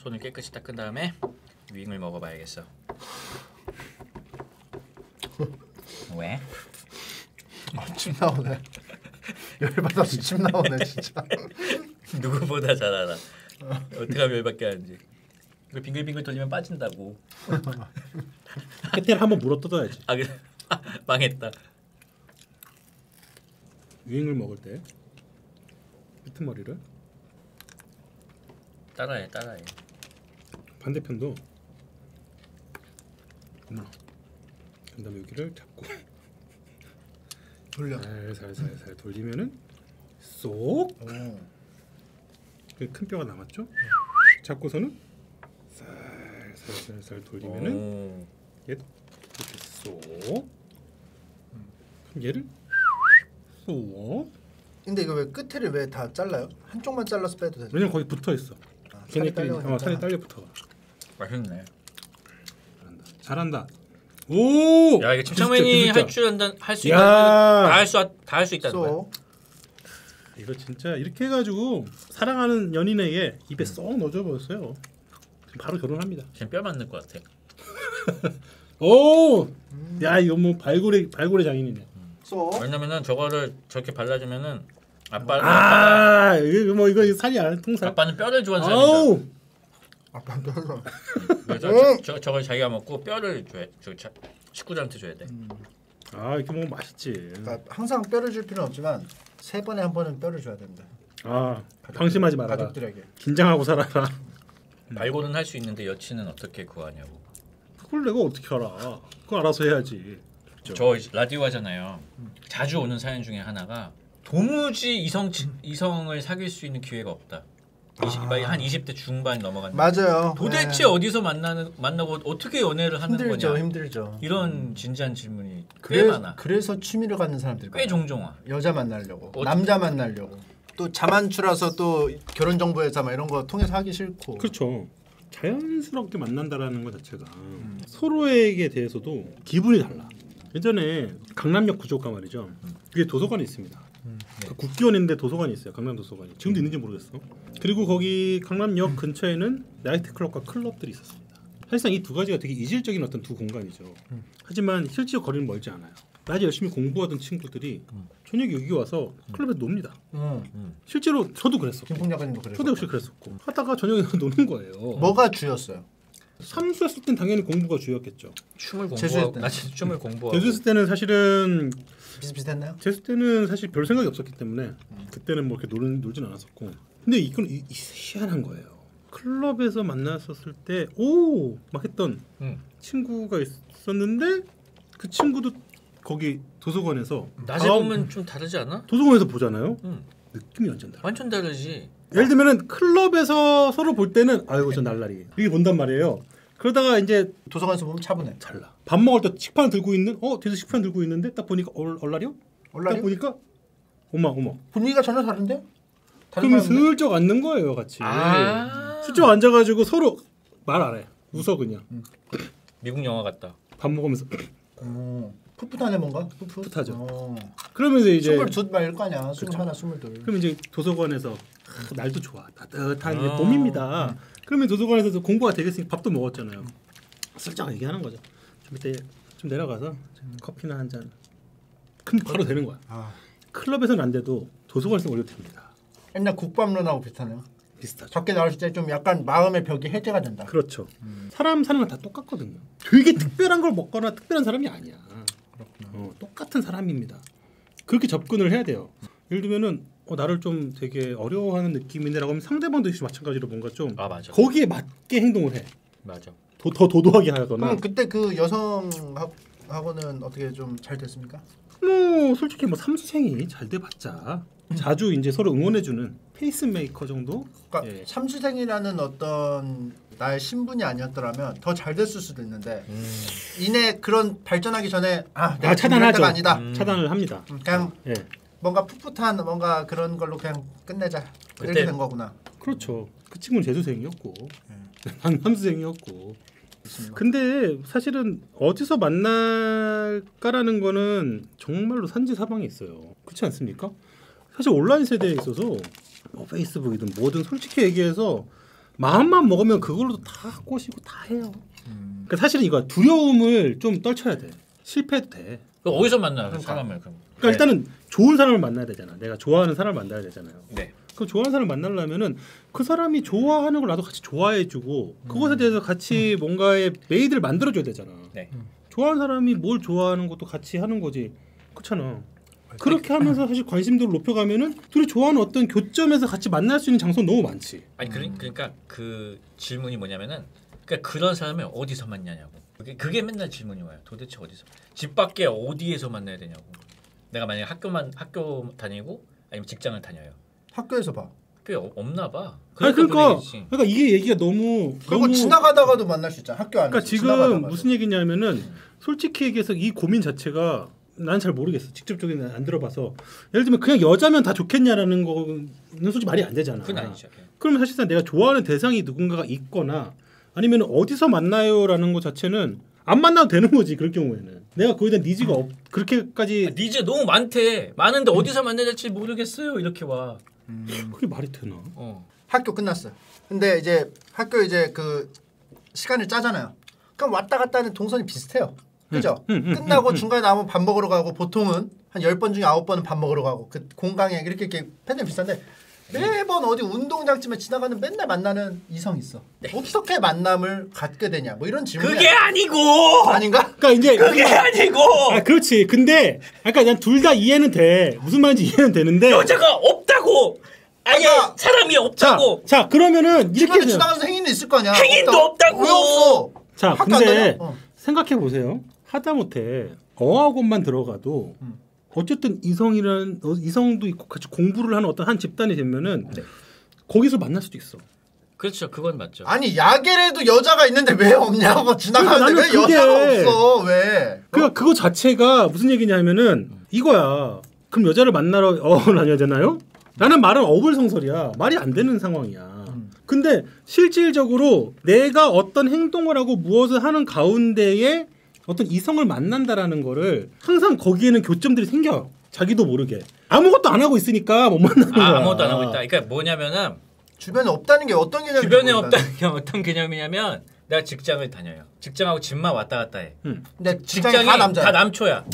손을 깨끗이 닦은 다음에 윙을 먹어봐야겠어. 왜? 침 나오네. 열받아서 침 나오네 진짜. 누구보다 잘 알아. 어떻게 하면 열받게 하는지. 이걸 빙글빙글 돌리면 빠진다고. 혜태를 한번 물어 뜯어야지. 아 그래? 망했다. 유행을 먹을 때 끄트머리를 따라해. 반대편도 그다음에 여기를 잡고 돌려. 살살살살 돌리면은 쏙. 큰 뼈가 남았죠? 잡고서는 살살살 돌리면은 얘 이렇게 쏙. 그럼 얘를 쏙. 근데 이거 왜 끝을 왜 다 잘라요? 한쪽만 잘라서 빼도 되죠? 왜냐면 거기 붙어 있어. 걔네끼리 살이 딸려 붙어. 맛있네. 잘한다. 오! 야 이게 침착맨이 할 수 있다. 다 할 수 있다는 거야. 이거 진짜 이렇게 해가지고 사랑하는 연인에게 입에 쏙 넣어줘 버렸어요. 바로 결혼합니다. 지금 뼈 맞는 것 같아. 오! 야 이거 뭐 발골의 장인이네. 왜냐면은 저거를 저렇게 발라주면은 아빠 이거 뭐 이거 살이 안 통살. 아빠는 뼈를 좋아하는 사람이다. 아빠 뼈를. 그래서 저걸 자기가 먹고 뼈를 줘야 식구들한테 줘야 돼. 이렇게 먹으면 맛있지. 그러니까 항상 뼈를 줄 필요는 없지만 3번에 한 번은 뼈를 줘야 된다. 방심하지 말아라. 가족들에게. 긴장하고 살아라. 발골은 할 수 있는데 여친은 어떻게 구하냐고. 그걸 내가 어떻게 알아? 그거 알아서 해야지. 그렇죠? 저 라디오 하잖아요. 자주 오는 사연 중에 하나가 도무지 이성을 사귈 수 있는 기회가 없다. 한 20대 중반 넘어갔는데 맞아요. 도대체 어디서 만나고 어떻게 연애를 하는 거냐. 힘들죠. 이런 진지한 질문이 꽤 많아. 그래서 취미를 갖는 사람들이 꽤 종종 와. 여자 만나려고, 남자 만나려고. 또 자만추라서 또 결혼 정보회사 막 이런 거 통해서 하기 싫고. 그렇죠. 자연스럽게 만난다라는 것 자체가 서로에게 대해서도 기분이 달라. 예전에 강남역 구조가 말이죠. 그게 도서관이 있습니다. 국기원인데 도서관이 있어요. 강남 도서관이. 지금도 있는지 모르겠어. 그리고 거기 강남역 근처에는 나이트클럽과 클럽들이 있었습니다. 사실상 이 두 가지가 되게 이질적인 어떤 두 공간이죠. 하지만 실제 거리는 멀지 않아요. 낮에 열심히 공부하던 친구들이 저녁에 여기 와서 클럽에서 놉니다. 실제로 저도 그랬었고. 김풍 작가님도 그랬었고. 저도 역시 그랬었고. 하다가 저녁에 노는 거예요. 뭐가 주였어요? 삼수했을 땐 당연히 공부가 주였겠죠. 춤을 공부하고. 재수했을 때는 사실은 비슷비슷했나요? 재수 때는 사실 별 생각이 없었기 때문에 그때는 뭐 이렇게 놀진 않았었고. 근데 이건 희한한 거예요. 클럽에서 만났었을 때 막 했던 친구가 있었는데 그 친구도 거기 도서관에서 낮에 보면 좀 다르지 않아? 도서관에서 보잖아요. 느낌이 완전 달라. 완전 다르지. 예를 들면은 클럽에서 서로 볼 때는 아이고 저 날라리 이게 본단 말이에요. 그러다가 이제 도서관에서 보면 차분해. 달라. 밥 먹을 때 식판 들고 있는 뒤에서 식판 들고 있는데 딱 보니까 얼라리요? 딱 보니까 어머 분위기가 전혀 다른데? 그럼 슬쩍 앉는 거예요 같이. 슬쩍 앉아가지고 서로 말 안 해. 웃어 그냥. 미국 영화 같다. 밥 먹으면서 풋풋하네 뭔가. 풋풋하죠. 그러면서 이제 22일 거 아니야. 21, 22. 그럼 이제 도서관에서 날도 좋아. 따뜻한 이제 봄입니다. 그러면 도서관에서 공부가 되겠으니까 밥도 먹었잖아요. 슬쩍 얘기하는 거죠. 좀 이따 좀 내려가서 커피나 한 잔. 근데 바로 되는 거야. 클럽에서는 안 돼도 도서관에서 오히려 됩니다. 옛날 국밥론하고 비슷하네요. 비슷하죠. 밖에 나왔을 때 좀 약간 마음의 벽이 해제가 된다. 그렇죠. 사람 사는 건 다 똑같거든요. 되게 특별한 걸 먹거나 특별한 사람이 아니야. 똑같은 사람입니다. 그렇게 접근을 해야 돼요. 예를 들면은 나를 좀 되게 어려워하는 느낌인데라고 하면 상대방도 역시 마찬가지로 뭔가 좀 맞아. 거기에 맞게 행동을 해. 맞아. 더 도도하게 하거나. 그럼 그때 그 여성하고는 어떻게 좀 잘 됐습니까? 뭐 솔직히 뭐 삼수생이 잘 돼봤자 자주 이제 서로 응원해주는 페이스메이커 정도. 그러니까 삼수생이라는 어떤 나의 신분이 아니었더라면 더 잘 됐을 수도 있는데 이내 그런 발전하기 전에 내가 차단하죠. 때가 아니다. 차단을 합니다. 그냥 뭔가 풋풋한 뭔가 그런 걸로 그냥 끝내자. 이렇게 된 거구나. 그렇죠. 그 친구는 재수생이었고 난 함수생이었고. 근데 사실은 어디서 만날까라는 거는 정말로 산지사방에 있어요. 그렇지 않습니까? 사실 온라인 세대에 있어서 뭐 페이스북이든 뭐든 솔직히 얘기해서 마음만 먹으면 그걸로 다 꼬시고 다 해요. 그러니까 사실은 이거 두려움을 좀 떨쳐야 돼. 실패해도 돼. 그럼 어디서 만나요 사람을 그럼? 그러니까 일단은 좋은 사람을 만나야 되잖아. 내가 좋아하는 사람을 만나야 되잖아요. 네. 그 좋아하는 사람을 만나려면은 그 사람이 좋아하는 걸 나도 같이 좋아해주고 그것에 대해서 같이 뭔가의 메이드를 만들어줘야 되잖아. 네. 좋아하는 사람이 뭘 좋아하는 것도 같이 하는 거지. 그렇잖아. 그렇게 하면서 사실 관심도를 높여가면은 둘이 좋아하는 어떤 교점에서 같이 만날 수 있는 장소는 너무 많지. 아니 그러니까 그 질문이 뭐냐면은 그러니까 그런 사람을 어디서 만나냐고. 그게 맨날 질문이 와요. 도대체 어디서? 집 밖에 어디에서 만나야 되냐고. 내가 만약에 학교 다니고 아니면 직장을 다녀요. 학교에서 봐. 꽤 없나 봐. 그러니까 이게 얘기가 너무 그리고 지나가다가도 만날 수 있잖아. 학교 안에서. 그러니까 지금 지나가다가도. 무슨 얘기냐면은 솔직히 얘기해서 이 고민 자체가 난 잘 모르겠어. 직접적인 안 들어봐서 예를 들면 그냥 여자면 다 좋겠냐라는 거는 솔직히 말이 안 되잖아. 그건 아니죠. 그러면 사실상 내가 좋아하는 대상이 누군가가 있거나 아니면 어디서 만나요라는 거 자체는 안 만나도 되는 거지. 그럴 경우에는 내가 거기에 대한 니즈가 그렇게까지 니즈 너무 많은데 어디서 만나야 될지 모르겠어요. 이렇게 와. 그게 말이 되나? 학교 끝났어요. 근데 이제 학교 이제 그 시간을 짜잖아요. 그럼 왔다 갔다 하는 동선이 비슷해요. 그죠? 끝나고 중간에 나오면 밥 먹으러 가고 보통은 한 10번 중에 9번은 밥 먹으러 가고 그 공강에 이렇게 패턴이 비슷한데 매번 어디 운동장쯤에 지나가는 맨날 만나는 이성 있어. 네. 어떻게 만남을 갖게 되냐 뭐 이런 질문이 그게 아니고 아닌가? 그러니까 이제 그게 아니고 그렇지. 근데 아까 난 둘 다 이해는 돼. 무슨 말인지 이해는 되는데 여자가 없다고 아예 사람이 없다고 자 그러면은 이렇게 지나가면서 행인도 있을 거 아니야. 행인도 없다고 왜 없어? 자 근데 생각해 보세요. 하다못해 어학원만 들어가도 어쨌든 이성도 있고 같이 공부를 하는 어떤 한 집단이 되면은 거기서 만날 수도 있어. 그렇죠. 그건 맞죠. 아니 야겔에도 여자가 있는데 왜 없냐고 지나가는데 왜 여자가 없어 왜? 그거 자체가 무슨 얘기냐면은 이거야. 그럼 여자를 만나러 다녀야 되나요? 라는 말은 어불성설이야. 말이 안 되는 상황이야. 근데 실질적으로 내가 어떤 행동을 하고 무엇을 하는 가운데에 어떤 이성을 만난다라는 거를 항상 거기에는 교점들이 생겨요. 자기도 모르게. 아무것도 안 하고 있으니까 못 만나는 거야. 아무것도 안 하고 있다. 그러니까 뭐냐면은 주변에 없다는 게 어떤 개념이냐면 주변에 없다는 게 어떤 개념이냐면 내가 직장을 다녀요. 직장하고 집만 왔다 갔다 해. 근데 직장이 다 남초야.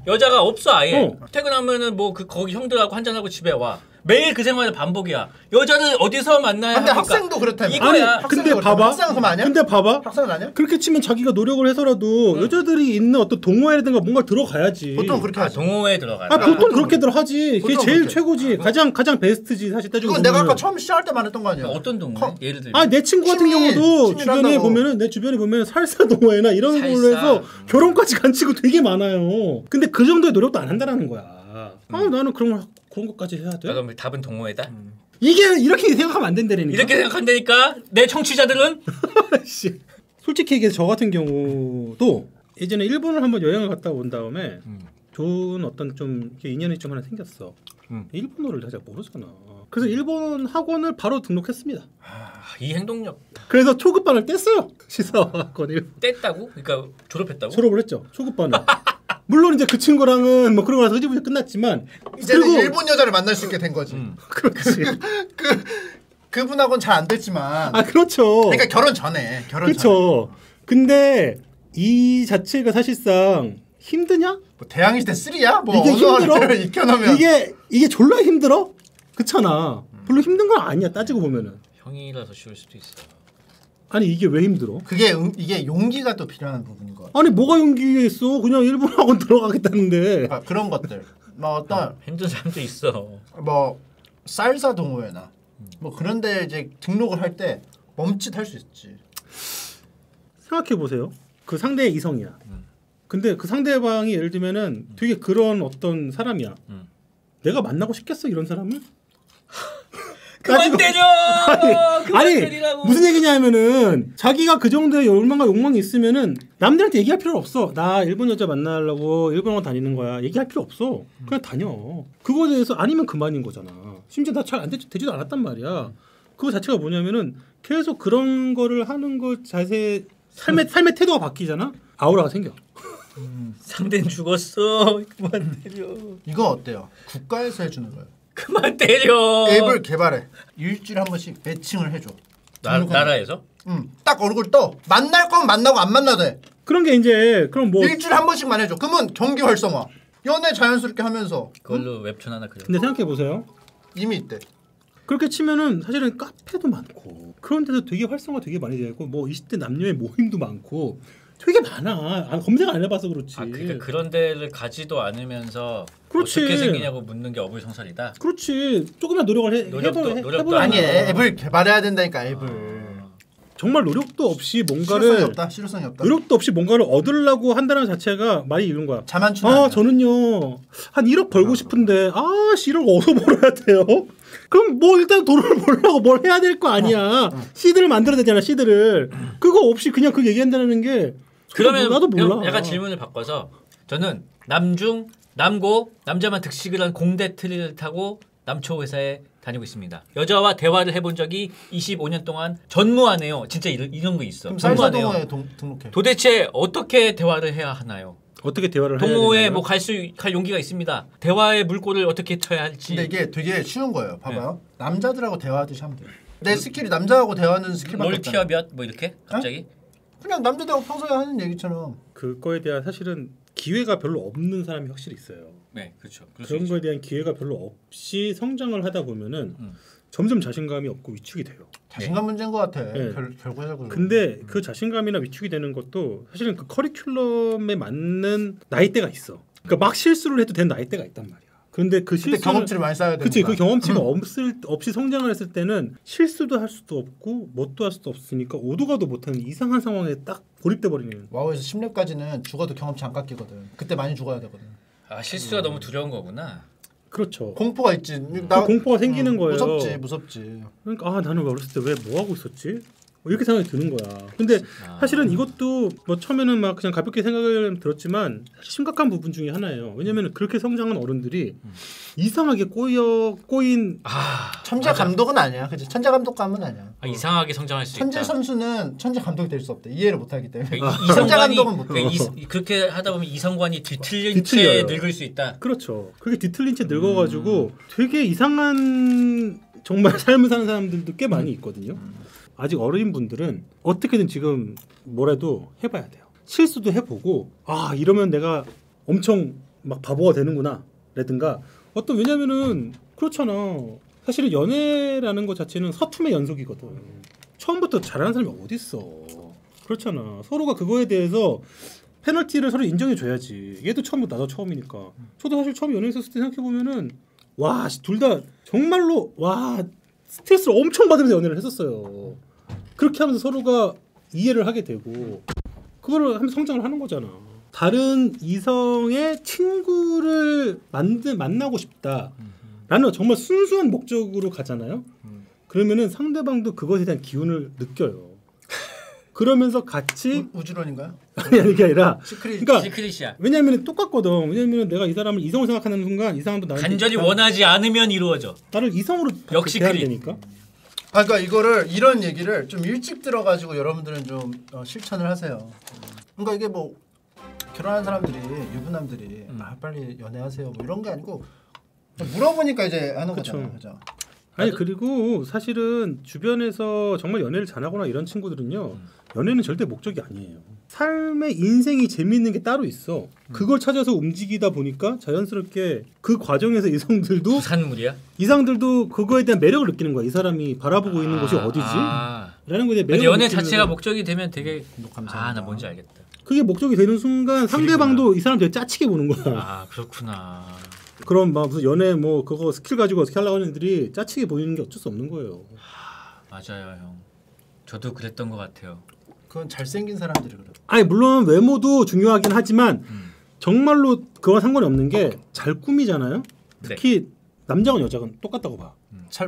여자가 없어 아예. 퇴근하면은 뭐 거기 형들하고 한잔하고 집에 와. 매일 그 생활의 반복이야. 여자를 어디서 만나야 근데 합니까? 학생도 그렇다며. 이거야. 아니, 근데 봐봐. 학생은 아니야? 근데 봐봐. 학생은 아니야? 그렇게 치면 자기가 노력을 해서라도 여자들이 있는 어떤 동호회라든가 뭔가 들어가야지. 보통 그렇게 하지. 동호회에 들어가. 보통 그렇게 들어하지. 그게 제일 그렇게. 최고지. 가장 베스트지 사실 따지고 그건 보면은. 내가 아까 처음 시작할 때 말했던 거 아니야? 어떤 동호회? 예를 들면. 내 친구 같은 경우도 주변에 보면은 내 주변에 보면 살사 동호회나 이런 걸로 해서 결혼까지 간 친구 되게 많아요. 근데 그 정도의 노력도 안 한다라는 거야. 나는 그런 것까지 해야 돼? 그럼 답은 동호회다? 이게 이렇게 생각하면 안 된다니까. 이렇게 생각한다니까? 내 청취자들은? 솔직히 얘기해서 저 같은 경우도 예전에 일본을 한번 여행을 갔다 온 다음에 좋은 어떤 좀 인연이 좀 하나 생겼어. 일본어를 내가 잘 모르잖아. 그래서 일본 학원을 바로 등록했습니다. 이 행동력. 그래서 초급반을 뗐어요. 시사학원을. 뗐다고? 그러니까 졸업했다고? 졸업을 했죠. 초급반을. 물론 이제 그 친구랑은 뭐 그러고 나서 흐지부지 끝났지만 이제는 일본 여자를 만날 수 있게 된 거지. 그렇지. 그분하고는 잘 안 됐지만. 그렇죠. 그러니까 결혼 전에. 그렇죠. 근데 이 자체가 사실상 힘드냐? 뭐 대항해 시대 3야? 뭐 이게 힘들어? 익혀놓으면 이게 졸라 힘들어? 그렇잖아. 별로 힘든 건 아니야. 따지고 보면은. 형이라서 쉬울 수도 있어. 아니 이게 왜 힘들어? 이게 용기가 또 필요한 부분인 것 같아. 아니 뭐가 용기가 있어? 그냥 일본 학원 들어가겠다는데. 그런 것들. 뭐 어떤 힘든 사람도 있어. 뭐 살사 동호회나 뭐 그런데 이제 등록을 할 때 멈칫할 수 있지. 생각해 보세요. 그 상대의 이성이야. 근데 그 상대방이 예를 들면은 되게 그런 어떤 사람이야. 내가 만나고 싶겠어 이런 사람을? 그만 때려! 아니 때리라고. 무슨 얘기냐면은 자기가 그 정도의 열망과 욕망이 있으면은 남들한테 얘기할 필요 없어. 나 일본 여자 만나려고 일본어원 다니는 거야. 얘기할 필요 없어. 그냥 다녀. 그거에 대해서 아니면 그만인 거잖아. 심지어 나 잘 안 되지도 않았단 말이야. 그거 자체가 뭐냐면은 계속 그런 거를 하는 거 자세 삶의 태도가 바뀌잖아. 아우라가 생겨. 상대는 죽었어. 그만 때려. 이거 어때요? 국가에서 해주는 거예요. 그만 때려. 앱을 개발해. 일주일에 한 번씩 매칭을 해줘. 나라에서? 딱 얼굴 떠. 만날 건 만나고 안 만나도 돼. 그런 게 이제 그럼 뭐 일주일에 한 번씩만 해줘. 그러면 경기 활성화. 연애 자연스럽게 하면서. 그걸로 웹툰 하나 그려. 근데 생각해 보세요. 이미 있대. 그렇게 치면은 사실은 카페도 많고 그런 데도 되게 활성화 되게 많이 되어 있고 뭐 20대 남녀의 모임도 많고 되게 많아. 검색 안 해봐서 그렇지. 그러니까 그런 데를 가지도 않으면서 그렇지. 어떻게 생기냐고 묻는 게 어불성설이다. 그렇지. 조금만 노력을 노력도 아니 앱을 개발해야 된다니까 앱을. 정말 노력도 없이 실효성이 없다. 노력도 없이 뭔가를 얻으려고 한다는 자체가 말이 이런 거야. 자만추는 저는요 한 1억 벌고 싶은데 1억 어디서 벌어야 돼요? 그럼 뭐 일단 돈을 벌려고 뭘 해야 될 거 아니야. 시드를 만들어야 되잖아. 시드를 그거 없이 그냥 그 얘기한다는 게 그러면 나도 몰라. 약간 질문을 바꿔서 저는 남고 남자만 득식을 한 공대 트리를 타고 남초 회사에 다니고 있습니다. 여자와 대화를 해본 적이 25년 동안 전무하네요. 진짜 이런 거 있어. 그럼 전무하네요. 쌀사동호회 등록해. 도대체 어떻게 대화를 해야 하나요? 어떻게 대화를 해야 동호회 되나요? 뭐 갈 용기가 있습니다. 대화의 물꼬를 어떻게 쳐야 할지. 근데 이게 되게 쉬운 거예요. 봐봐요. 남자들하고 대화하듯이 하면 돼요. 내 스킬이 남자하고 대화하는 스킬밖에 뭘 없잖아. 티어 몇 뭐 이렇게 갑자기? 그냥 남자들하고 평소에 하는 얘기처럼. 그거에 대한 사실은 기회가 별로 없는 사람이 확실히 있어요. 네, 그렇죠. 그런 거에 대한 기회가 별로 없이 성장을 하다 보면은 점점 자신감이 없고 위축이 돼요. 자신감 문제인 것 같아. 네. 결과적으로. 근데 그 자신감이나 위축이 되는 것도 사실은 그 커리큘럼에 맞는 나이대가 있어. 그러니까 막 실수를 해도 되는 나이대가 있단 말이야. 그런데 그 그때 경험치를 많이 쌓아야 되는 그치, 거야. 그 경험치가 없이 성장을 했을 때는 실수도 할 수도 없고 뭣도 할 수도 없으니까 오도 가도 못하는 이상한 상황에 딱 고립돼 버리는. 와우에서 10렙까지는 죽어도 경험치 안 깎이거든. 그때 많이 죽어야 되거든. 실수가 너무 두려운 거구나. 그렇죠. 공포가 있지. 그 공포가 생기는 거예요. 무섭지. 그러니까 나는 왜 어렸을 때 왜 뭐 하고 있었지? 이렇게 생각이 드는 거야. 근데 사실은 이것도 뭐 처음에는 막 그냥 가볍게 생각을 들었지만 심각한 부분 중에 하나예요. 왜냐면 그렇게 성장한 어른들이 이상하게 꼬인 천재 감독은 아니야. 그치? 천재 감독감은 아니야. 이상하게 성장할 수 천재 있다. 선수는 천재 감독이 될 수 없대. 이해를 못하기 때문에. 이성관이 천재 감독은 못. 그렇게 하다 보면 이성관이 뒤틀린 뒤틀려요. 채 늙을 수 있다. 그렇죠. 그게 뒤틀린 채 늙어가지고 되게 이상한 정말 삶을 사는 사람들도 꽤 많이 있거든요. 아직 어린 분들은 어떻게든 지금 뭐라도 해봐야 돼요. 실수도 해보고 이러면 내가 엄청 막 바보가 되는구나 라든가 왜냐면은 그렇잖아. 사실은 연애라는 것 자체는 서툼의 연속이거든. 처음부터 잘하는 사람이 어딨어. 그렇잖아. 서로가 그거에 대해서 페널티를 서로 인정해줘야지. 얘도 처음부터 나도 처음이니까. 저도 사실 처음 연애했었을 때 생각해보면은 둘 다 정말로 스트레스를 엄청 받으면서 연애를 했었어요. 그렇게 하면서 서로가 이해를 하게 되고 그거를 하면서 성장을 하는 거잖아. 다른 이성의 친구를 만나고 싶다라는 정말 순수한 목적으로 가잖아요. 그러면은 상대방도 그것에 대한 기운을 느껴요. 그러면서 같이 우주론인가요? 아니 이게 아니라 그러니까 시크릿이야. 왜냐면 똑같거든. 왜냐면 내가 이 사람을 이성으로 생각하는 순간 이 사람도 나를 간절히 원하지 않으면 이루어져. 나를 이성으로 역시 되니까. 그러니까 이런 얘기를 좀 일찍 들어가지고 여러분들은 좀 실천을 하세요. 그러니까 이게 뭐 결혼한 사람들이 유부남들이 빨리 연애하세요 뭐 이런 게 아니고 물어보니까 이제 하는 거잖아요. 그죠? 아니 그리고 사실은 주변에서 정말 연애를 잘하거나 이런 친구들은요 연애는 절대 목적이 아니에요. 삶의 인생이 재미있는 게 따로 있어. 그걸 찾아서 움직이다 보니까 자연스럽게 그 과정에서 이성들도 이상들도 그거에 대한 매력을 느끼는 거야. 이 사람이 바라보고 있는 곳이 어디지? 라는 거에 대해 매력을 연애 자체가 목적이 되면 되게 나 뭔지 알겠다. 그게 목적이 되는 순간 상대방도 이 사람 되게 짜치게 보는 거야. 그렇구나. 그럼 막 무슨 연애 뭐 그거 스킬 가지고 어떻게 하려고 하는 애들이 짜치게 보이는 게 어쩔 수 없는 거예요. 맞아요, 형. 저도 그랬던 것 같아요. 그건 잘생긴 사람들이 그래. 아니 물론 외모도 중요하긴 하지만 정말로 그건 상관이 없는 게 잘 꾸미잖아요. 특히 남자건 여자건 똑같다고 봐.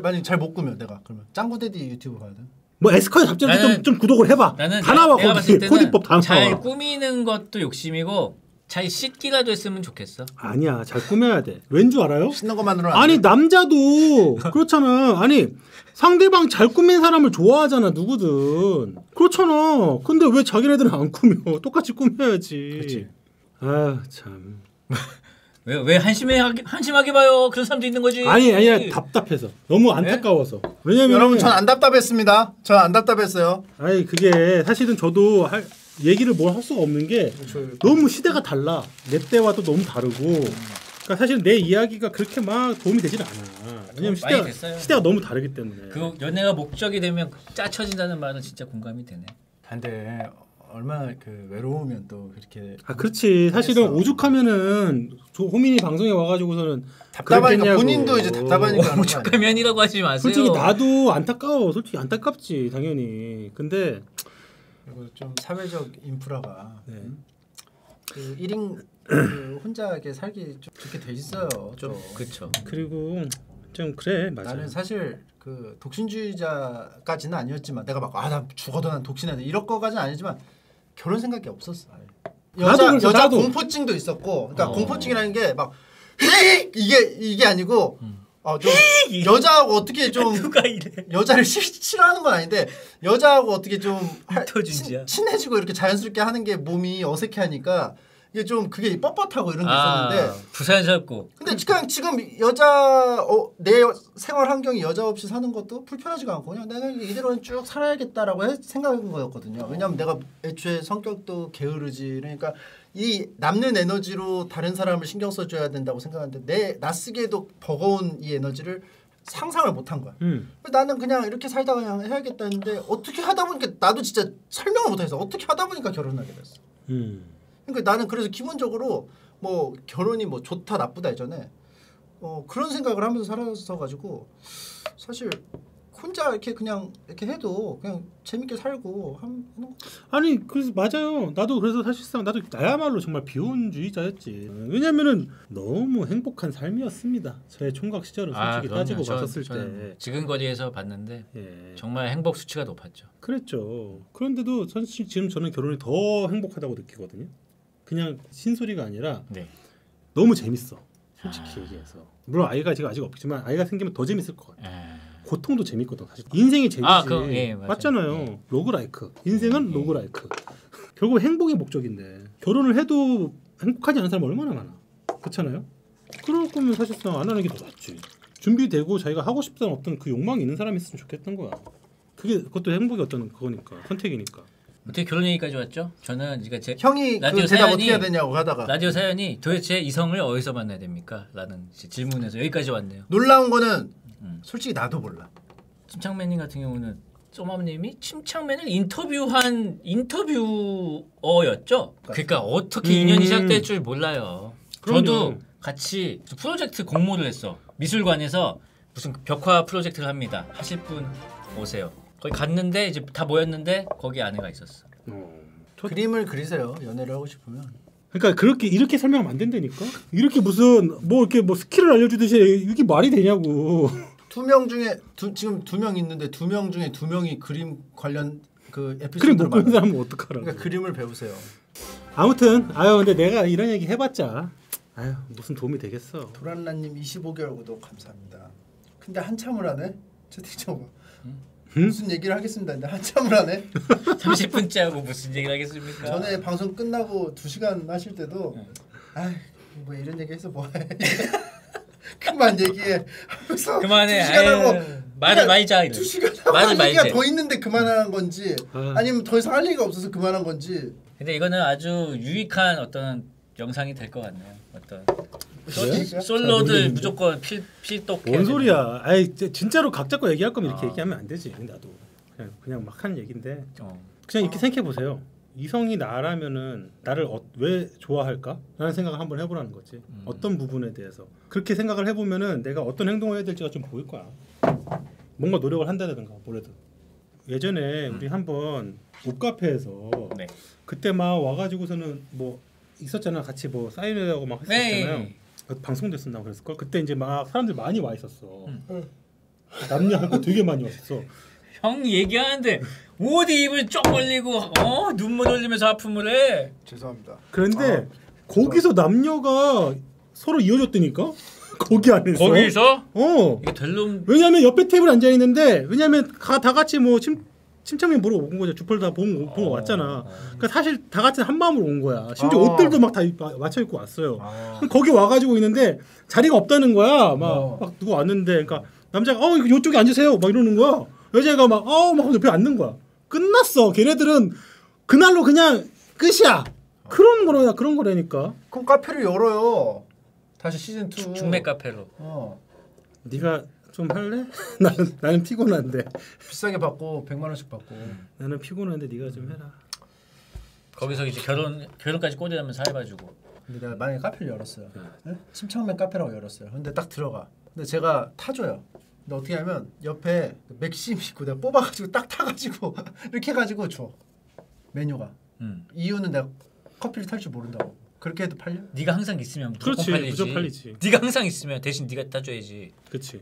만약 잘 못 꾸며 내가 그러면 짱구데디 유튜브 봐야 돼? 뭐 에스카의 답장도 좀 구독을 해봐. 나는 다 나와 내가 거기 봤을 코디법 다 나와. 잘 꾸미는 것도 욕심이고 잘 씻기라도 했으면 좋겠어. 아니야 잘 꾸며야 돼. 왠 줄 알아요? 씻는 것만으로 아니 남자도 그렇잖아. 아니 상대방 잘 꾸민 사람을 좋아하잖아 누구든. 그렇잖아. 근데 왜 자기네들은 안 꾸며? 똑같이 꾸며야지. 그렇지. 아 참. 왜 한심하게 봐요? 그런 사람도 있는 거지. 아니야 답답해서 너무 안타까워서. 왜냐면 여러분 전 안 답답했습니다. 전 안 답답했어요. 아니 그게 사실은 저도 얘기를 뭘 할 수가 없는 게 너무 시대가 달라. 내 때와도 너무 다르고. 그러니까 사실 내 이야기가 그렇게 막 도움이 되진 않아. 왜냐면 시대가 너무 다르기 때문에. 그 연애가 목적이 되면 짜쳐진다는 말은 진짜 공감이 되네. 근데 얼마나 그 외로우면 또 그렇게. 그렇지. 사실은 오죽하면은 호민이 방송에 와가지고서는 답답하니까 본인도 이제 답답하니까. 오죽하면이라고 하지 마세요. 솔직히 나도 안타까워. 솔직히 안타깝지 당연히. 근데 그리고 좀 사회적 인프라가 그 1인 그 혼자 이렇게 살기 좀 좋게 돼 있어요. 좀 그렇죠. 그리고 좀 그래 맞아. 나는 사실 그 독신주의자까지는 아니었지만 내가 막 나 죽어도 난 독신해야 돼 이런 거까지는 아니지만 결혼 생각이 없었어. 여자 공포증도 있었고, 그러니까 공포증이라는 게 막 이게 아니고 좀 여자하고 어떻게 좀 여자를 싫어하는 건 아닌데 여자하고 어떻게 좀 친해지고 이렇게 자연스럽게 하는 게 몸이 어색해하니까 이게 좀 그게 뻣뻣하고 이런 게 있었는데 부산스럽고. 근데 그냥 지금 내 생활 환경이 여자 없이 사는 것도 불편하지가 않고 그냥 내가 이대로 쭉 살아야겠다라고 생각한 거였거든요. 왜냐하면 내가 애초에 성격도 게으르지. 그러니까 이 남는 에너지로 다른 사람을 신경 써줘야 된다고 생각하는데 나 쓰기에도 버거운 이 에너지를 상상을 못한 거야. 나는 그냥 이렇게 살다가 그냥 해야겠다 했는데 어떻게 하다 보니까 나도 진짜 설명을 못해서 어떻게 하다 보니까 결혼하게 됐어. 그러니까 나는 그래서 기본적으로 뭐 결혼이 뭐 좋다 나쁘다 예전에 그런 생각을 하면서 살아서 가지고 사실 혼자 이렇게 그냥 이렇게 해도 그냥 재밌게 살고 하는 거. 아니 그래서 맞아요. 나도 그래서 사실상 나도 나야말로 정말 비혼주의자였지. 왜냐면은 너무 행복한 삶이었습니다. 저의 총각 시절은 솔직히 따지고 봤었을 때 지근거리에서 봤는데 정말 행복 수치가 높았죠. 그랬죠. 그런데도 사실 지금 저는 결혼이 더 행복하다고 느끼거든요. 그냥 신소리가 아니라 너무 재밌어. 솔직히 얘기해서. 물론 아이가 지금 아직 없지만 아이가 생기면 더 재밌을 것 같아. 고통도 재밌거든 사실. 인생이 재밌지. 맞잖아요. 로그라이크. 인생은 로그라이크. 결국 행복이 목적인데 결혼을 해도 행복하지 않은 사람 얼마나 많아. 그렇잖아요. 그럴 거면 사실상 안 하는 게 더 낫지. 준비되고 자기가 하고 싶다는 어떤 그 욕망이 있는 사람이 있으면 좋겠던 거야. 그것도 행복의 어떤 그거니까 선택이니까. 어떻게 결혼 얘기까지 왔죠? 저는 제 형이 라디오 그 대답 어떻게 해야 되냐고 하다가 라디오 사연이 도대체 이성을 어디서 만나야 됩니까? 라는 질문에서 여기까지 왔네요. 놀라운 거는 솔직히 나도 몰라. 침착맨님 같은 경우는 쪼맘님이 침착맨을 인터뷰한 인터뷰어였죠. 그러니까 어떻게 인연이 시작될 줄 몰라요. 그럼요. 저도 같이 프로젝트 공모를 했어. 미술관에서 무슨 벽화 프로젝트를 합니다. 하실 분 오세요. 거기 갔는데 이제 다 모였는데 거기 아내가 있었어. 그림을 그리세요. 연애를 하고 싶으면. 그러니까 이렇게 설명하면 안 된다니까. 이렇게 무슨 이렇게 스킬을 알려주듯이 이게 말이 되냐고. 2명 중에 지금 2명 있는데 2명 중에 2명이 그림 관련 그 에피소드를 그림 못 그리는 사람은 어떡하라고. 그러니까 그림을 배우세요. 아무튼 근데 내가 이런 얘기 해봤자 무슨 도움이 되겠어. 도란라님 25개월 구독 감사합니다. 근데 한참을 하네. 채팅창 무슨 얘기를 하겠습니다. 근데 한참을 하네. 30분째 하고 무슨 얘기를 하겠습니까? 전에 방송 끝나고 2시간 하실 때도 뭐 이런 얘기 해서 뭐해. 그만 얘기해. 그만해. 2시간 하고 말을 말자. 2시간 하고 할 얘기가 더 있는데 그만한 건지 아니면 더 이상 할 얘기가 없어서 그만한 건지. 근데 이거는 아주 유익한 어떤 영상이 될 것 같네요. 어떤 솔로들 무조건 필독. 뭔 소리야? 진짜로 각 잡고 얘기할 거면 이렇게 얘기하면 안 되지. 나도 그냥 막 하는 얘긴데 그냥 이렇게 생각해 보세요. 이성이 나라면은 나를 왜 좋아할까? 라는 생각을 한번 해보라는 거지. 어떤 부분에 대해서 그렇게 생각을 해보면은 내가 어떤 행동을 해야 될지가 좀 보일 거야. 뭔가 노력을 한다든가 뭐래도. 예전에 우리 한번 옷카페에서 그때 막 와가지고서는 뭐 있었잖아. 같이 뭐 사인회하고 막 했었잖아요. 방송됐었나 그랬을걸. 그때 이제 막 사람들 많이 와 있었어. 남녀 할 거 되게 많이 왔었어. 형 얘기하는데 옷 입을 쪽 벌리고 눈물 흘리면서 하품을 해. 죄송합니다. 그런데 거기서 남녀가 서로 이어졌다니까. 거기 안에서. 거기서? 이게 될 놈. 왜냐면 옆에 테이블 앉아 있는데 왜냐면 다 같이 뭐 침착맨 보러 온 거죠. 주펄 다 보고 왔잖아. 그러니까 사실 다 같이 한 마음으로 온 거야. 심지어 옷들도 막 다 맞춰 입고 왔어요. 거기 와가지고 있는데 자리가 없다는 거야. 막 누가 왔는데, 그러니까 남자가 이쪽에 앉으세요. 막 이러는 거야. 여자가 막 옆에 앉는 거야. 끝났어. 걔네들은 그날로 그냥 끝이야. 그런 거라니까. 그럼 카페를 열어요. 다시 시즌 2. 중매 카페로. 네가 좀 할래? 나는 피곤한데. 비싸게 받고 100만 원씩 받고. 나는 피곤한데 네가 좀 해라. 거기서 이제 결혼까지 꽂으면서 해가지고. 근데 내가 만약에 카페를 열었어요. 네? 침착맨 카페라고 열었어요. 근데 딱 들어가. 근데 제가 타줘요. 근데 어떻게 하면 옆에 맥심 있고 내가 뽑아가지고 딱 타가지고 이렇게 해가지고 줘. 메뉴가. 이유는 내가 커피를 탈 줄 모른다고. 그렇게 해도 팔려? 네가 항상 있으면 무조건 그렇지, 팔리지. 무조건 팔리지. 네가 항상 있으면 대신 네가 따줘야지. 그렇지.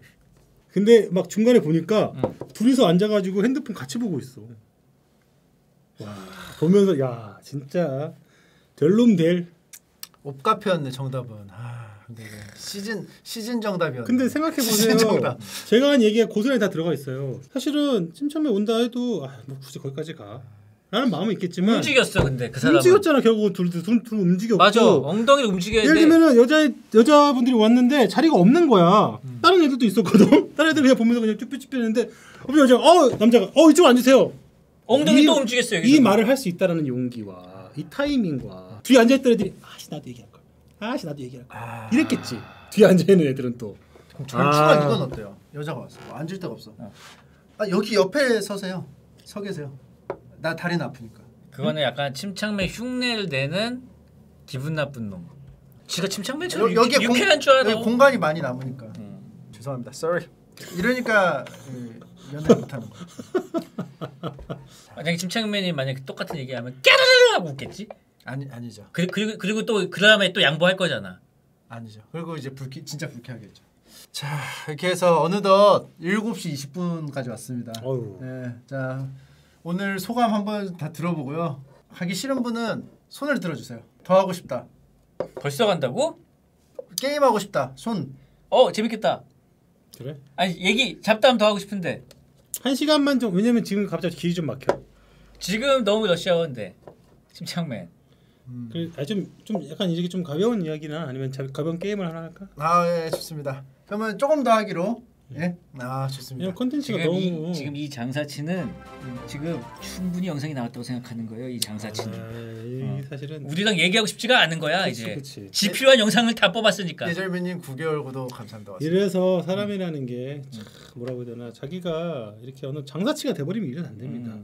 근데 막 중간에 보니까 둘이서 앉아가지고 핸드폰 같이 보고 있어. 와, 보면서 야 진짜 별놈 될. 옷카페였네 정답은. 근데 시즌 정답이었네. 근데 생각해 보세요. 시즌 정답. 제가 한 얘기가 고스란히 다 들어가 있어요. 사실은 침착맨 온다 해도 뭐 굳이 거기까지 가. 라는 마음은 있겠지만 움직였어 근데 그 사람은. 움직였잖아 결국 둘 움직였고. 맞아. 엉덩이를 움직여야 돼. 예를 들면은 여자분들이 왔는데 자리가 없는 거야. 다른 애들도 있었거든. 다른 애들 그냥 보면서 그냥 쭈뼛쭈뼛했는데 남자가 이쪽 앉으세요. 엉덩이 또 움직였어요. 이 말을 할 수 있다라는 용기와 이 타이밍과 뒤에 앉아있던 애들이 나도 얘기할 걸. 나도 얘기할 걸. 이랬겠지. 뒤에 앉아있는 애들은 또. 그럼 절충한 이건 어때요? 여자가 왔어. 앉을 데가 없어. 여기 옆에 서세요. 서 계세요. 나 다리는 아프니까. 그거는 약간 침착맨 흉내를 내는 기분 나쁜 놈. 지가 침착맨처럼 여기에 유쾌한 줄 알아. 여기 공간이 많이 남으니까. 죄송합니다. Sorry. 이러니까 연애 못하는 거. 만약에 침착맨이 만약에 똑같은 얘기하면 깨르르 하고 웃겠지? 아니죠. 그리고 또 그 다음에 또 양보할 거잖아. 아니죠. 그리고 이제 진짜 불쾌하겠죠. 자 이렇게 해서 어느덧 7시 20분까지 왔습니다. 네, 자 오늘 소감 한번 다 들어보고요. 하기 싫은 분은 손을 들어주세요. 더 하고 싶다. 벌써 간다고? 게임 하고 싶다. 손. 재밌겠다. 그래? 아니 잡담 더 하고 싶은데. 1시간만 좀. 왜냐면 지금 갑자기 길이 좀 막혀. 지금 너무 러시아어인데 침착맨. 좀 약간 이렇게 좀 가벼운 이야기나 아니면 가벼운 게임을 하나 할까? 예, 좋습니다. 그러면 조금 더 하기로. 예. 좋습니다. 콘텐츠가 지금 이 장사치는 지금 충분히 영상이 나왔다고 생각하는 거예요. 이 장사치는. 사실은 우리랑 얘기하고 싶지가 않은 거야. 그치. 이제 지 필요한 영상을 다 뽑았으니까. 예절민님 9개월 구독 감사합니다. 이래서 사람이라는 게 참 뭐라고 해야 되나, 자기가 이렇게 어느 장사치가 돼버리면 일은 안 됩니다.